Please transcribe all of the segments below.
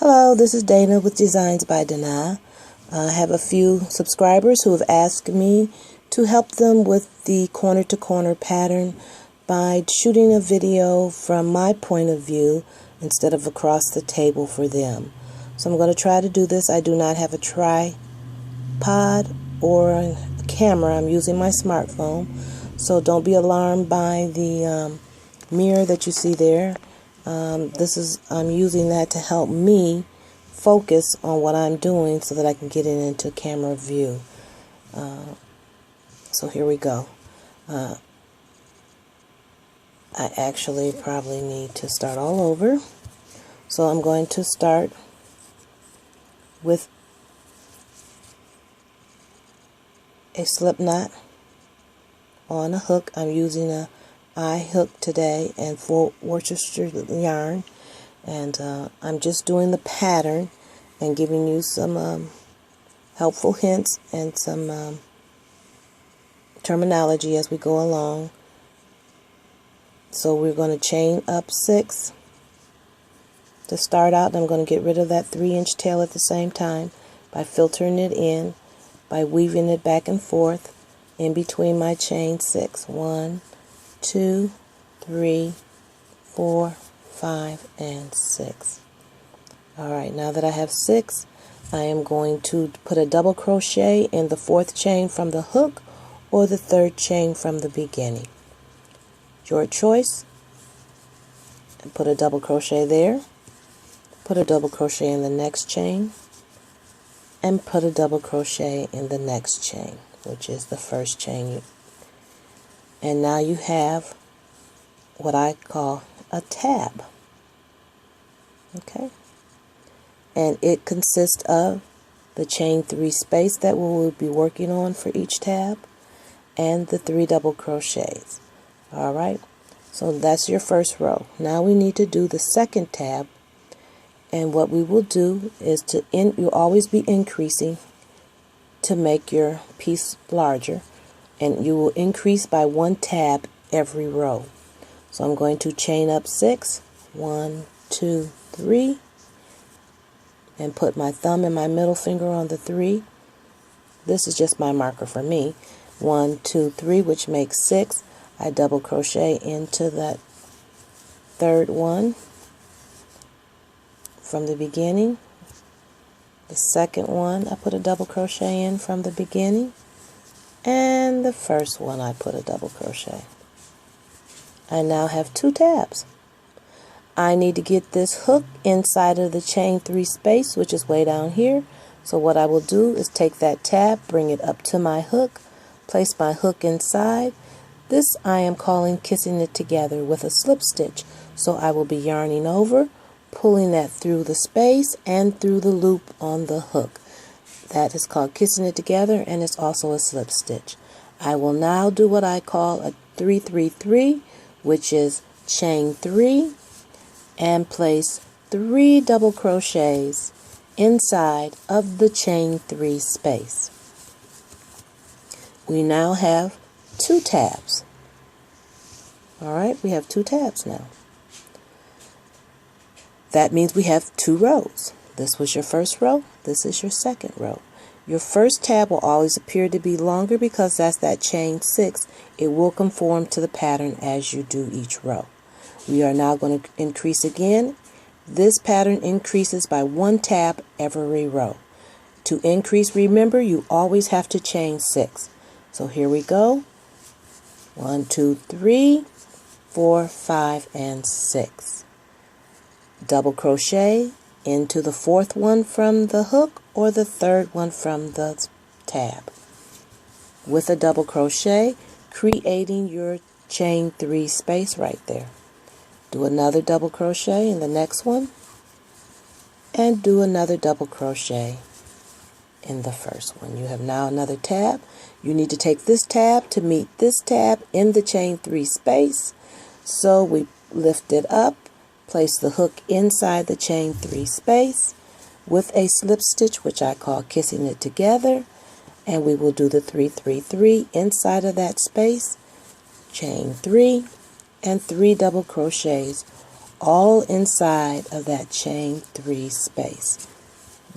Hello, this is Dana with Designs by Dana. I have a few subscribers who have asked me to help them with the corner-to-corner pattern by shooting a video from my point of view instead of across the table for them. So I'm going to try to do this. I do not have a tripod or a camera. I'm using my smartphone, so don't be alarmed by the mirror that you see there. I'm using that to help me focus on what I'm doing so that I can get it into camera view. So here we go. I actually probably need to start all over. So I'm going to start with a slip knot on a hook. I'm using a eye hook today and 4 Worcester yarn, and I'm just doing the pattern and giving you some helpful hints and some terminology as we go along. So we're going to chain up 6 to start out, and I'm going to get rid of that 3-inch tail at the same time by filtering it in, by weaving it back and forth in between my chain 6. 1, 2, 3, 4, 5, and 6. Alright, now that I have 6, I am going to put a double crochet in the 4th chain from the hook or the 3rd chain from the beginning. Your choice. And put a double crochet there, put a double crochet in the next chain, and put a double crochet in the next chain, which is the 1st chain. And now you have what I call a tab. Okay? And it consists of the chain 3 space that we will be working on for each tab and the 3 double crochets. Alright? So that's your first row. Now we need to do the 2nd tab, and what we will do is you'll always be increasing to make your piece larger, and you will increase by 1 tab every row. So I'm going to chain up 6, 1, 2, 3, and put my thumb and my middle finger on the 3. This is just my marker for me. 1, 2, 3, which makes 6. I double crochet into that 3rd one from the beginning. The 2nd one I put a double crochet in from the beginning, and the 1st one I put a double crochet. I now have 2 tabs. I need to get this hook inside of the chain 3 space, which is way down here. So what I will do is take that tab, bring it up to my hook, place my hook inside. This I am calling kissing it together with a slip stitch. So I will be yarning over, pulling that through the space and through the loop on the hook. That is called kissing it together, and it's also a slip stitch. I will now do what I call a 3-3-3, which is chain 3 and place 3 double crochets inside of the chain 3 space. We now have 2 tabs. Alright, we have 2 tabs now. That means we have 2 rows. This was your 1st row, this is your 2nd row. Your 1st tab will always appear to be longer because that's that chain 6. It will conform to the pattern as you do each row. We are now going to increase again. This pattern increases by 1 tab every row. To increase, remember, you always have to chain 6. So here we go. 1, 2, 3, 4, 5, and 6. Double crochet into the 4th one from the hook or the 3rd one from the tab with a double crochet, creating your chain 3 space right there. Do another double crochet in the next one, and do another double crochet in the 1st one. You have now another tab. You need to take this tab to meet this tab in the chain 3 space. So we lift it up, place the hook inside the chain 3 space with a slip stitch, which I call kissing it together, and we will do the 3-3-3 inside of that space, chain 3, and 3 double crochets all inside of that chain 3 space.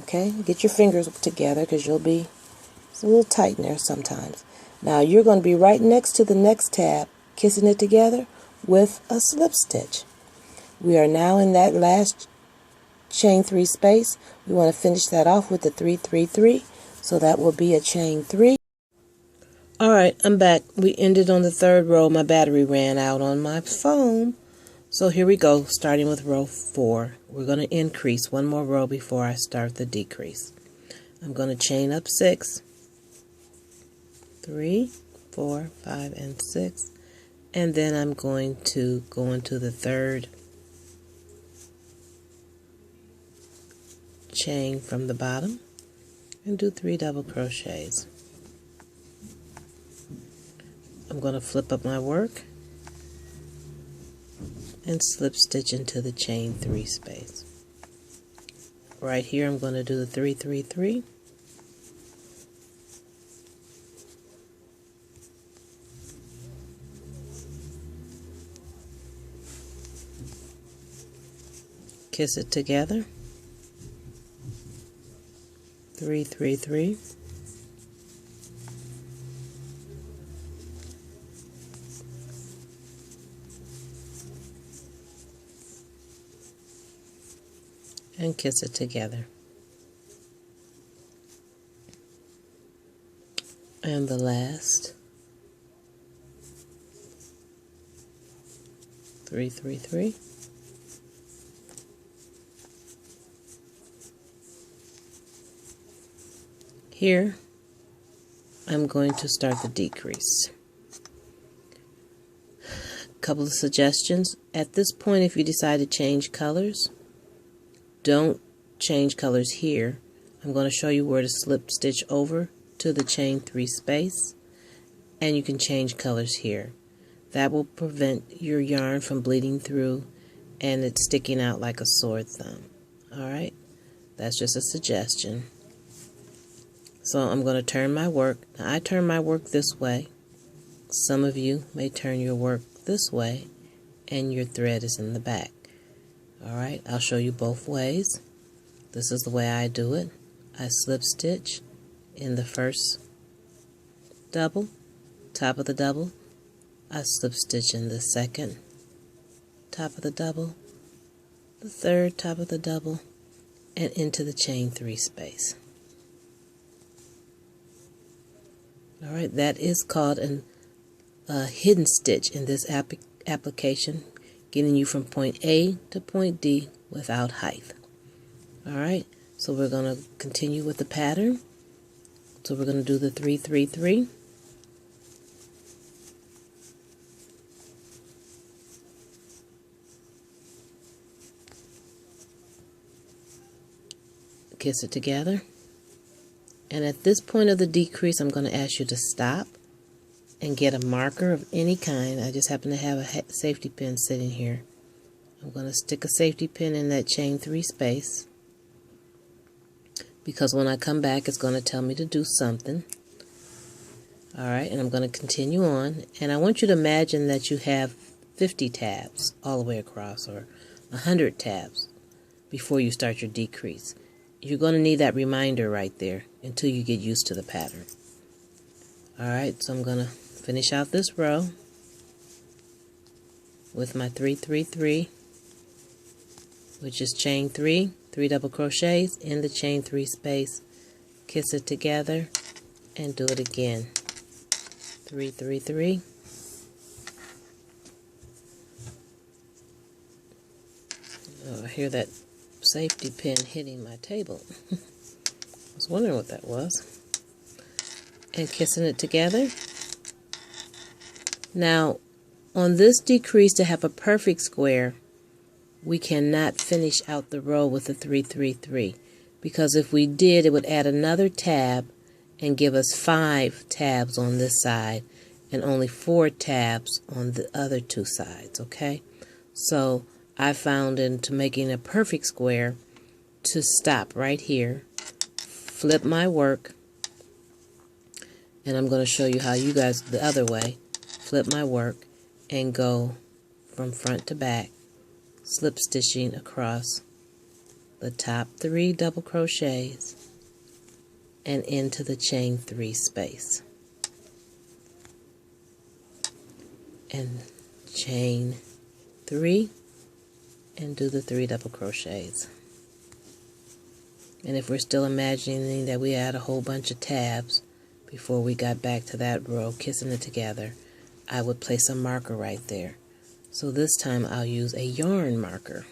Okay, get your fingers together because it's a little tight in there sometimes. Now you're going to be right next to the next tab, kissing it together with a slip stitch. We are now in that last chain 3 space. We want to finish that off with the 3 3 3, so that will be a chain 3. Alright, I'm back. We ended on the 3rd row. My battery ran out on my phone. So here we go, starting with row 4. We're going to increase one more row before I start the decrease. I'm going to chain up 6, 3, 4, 5, and 6, and then I'm going to go into the 3rd chain from the bottom and do 3 double crochets. I'm going to flip up my work and slip stitch into the chain 3 space. Right here I'm going to do the 3 3 3, kiss it together, 3 3 3, and kiss it together. And the last 3 3 3, here I'm going to start the decrease. A couple of suggestions. At this point, if you decide to change colors, don't change colors here. I'm going to show you where to slip stitch over to the chain 3 space, and you can change colors here. That will prevent your yarn from bleeding through and it sticking out like a sore thumb. Alright, that's just a suggestion. So I'm going to turn my work. Now I turn my work this way. Some of you may turn your work this way and your thread is in the back. Alright, I'll show you both ways. This is the way I do it. I slip stitch in the first double, top of the double. I slip stitch in the second, top of the double, the third, top of the double, and into the chain 3 space. Alright, that is called a hidden stitch in this application, getting you from point A to point D without height. Alright, so we're going to continue with the pattern. So we're going to do the 3 3 3. Kiss it together. And at this point of the decrease, I'm going to ask you to stop and get a marker of any kind. I just happen to have a safety pin sitting here. I'm going to stick a safety pin in that chain 3 space, because when I come back it's going to tell me to do something. Alright, and I'm going to continue on, and I want you to imagine that you have 50 tabs all the way across, or 100 tabs before you start your decrease. You're going to need that reminder right there until you get used to the pattern. Alright, so I'm going to finish out this row with my 3 3 3, which is chain 3, 3 double crochets in the chain 3 space, kiss it together, and do it again. 3 3 3. Oh, I hear that safety pin hitting my table. I was wondering what that was. And kissing it together. Now, on this decrease, to have a perfect square, we cannot finish out the row with a 3 3 3, because if we did, it would add another tab and give us 5 tabs on this side and only 4 tabs on the other 2 sides. Okay, so I found into making a perfect square to stop right here, flip my work, and I'm going to show you how you guys the other way, flip my work and go from front to back, slip stitching across the top 3 double crochets and into the chain 3 space, and chain 3 and do the 3 double crochets. And if we're still imagining that we had a whole bunch of tabs before we got back to that row, kissing it together, I would place a marker right there. So this time I'll use a yarn marker,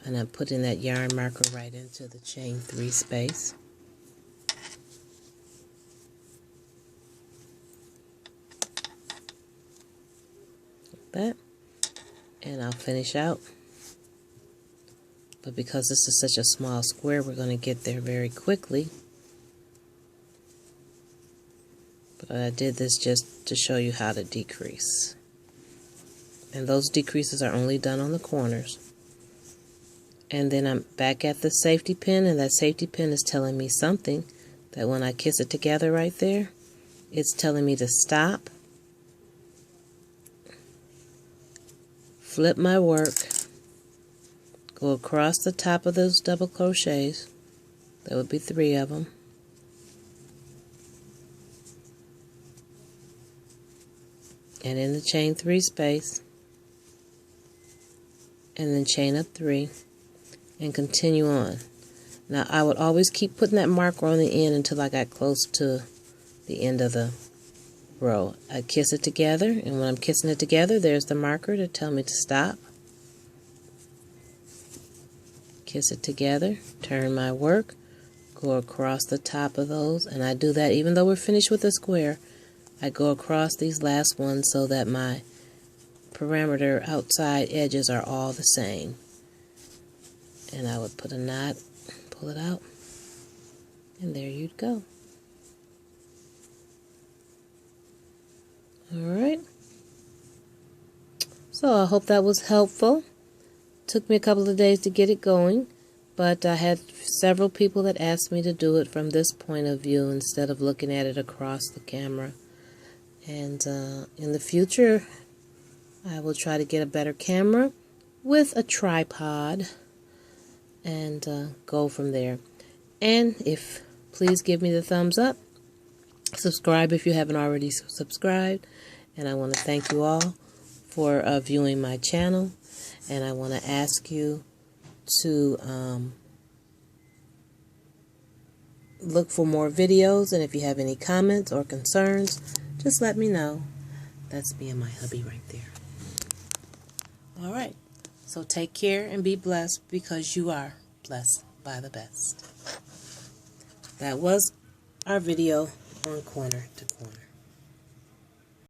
and I'm putting that yarn marker right into the chain 3 space. Like that. And I'll finish out. But because this is such a small square, we're going to get there very quickly. But I did this just to show you how to decrease. And those decreases are only done on the corners. And then I'm back at the safety pin, and that safety pin is telling me something, that when I kiss it together right there, it's telling me to stop, flip my work, go across the top of those double crochets, that would be 3 of them, and in the chain 3 space, and then chain up 3, and continue on. Now I would always keep putting that marker on the end until I got close to the end of the row. I kiss it together, and when I'm kissing it together, there's the marker to tell me to stop. Kiss it together, turn my work, go across the top of those, and I do that even though we're finished with the square. I go across these last ones so that my parameter outside edges are all the same. And I would put a knot, pull it out, and there you'd go. Alright, so I hope that was helpful. Took me a couple of days to get it going, but I had several people that asked me to do it from this point of view instead of looking at it across the camera. And in the future, I will try to get a better camera with a tripod and go from there. And please give me the thumbs up. Subscribe if you haven't already subscribed. And I want to thank you all for viewing my channel. And I want to ask you to look for more videos. And if you have any comments or concerns, just let me know. That's me and my hubby right there. Alright, so take care and be blessed, because you are blessed by the best. That was our video on Corner to Corner.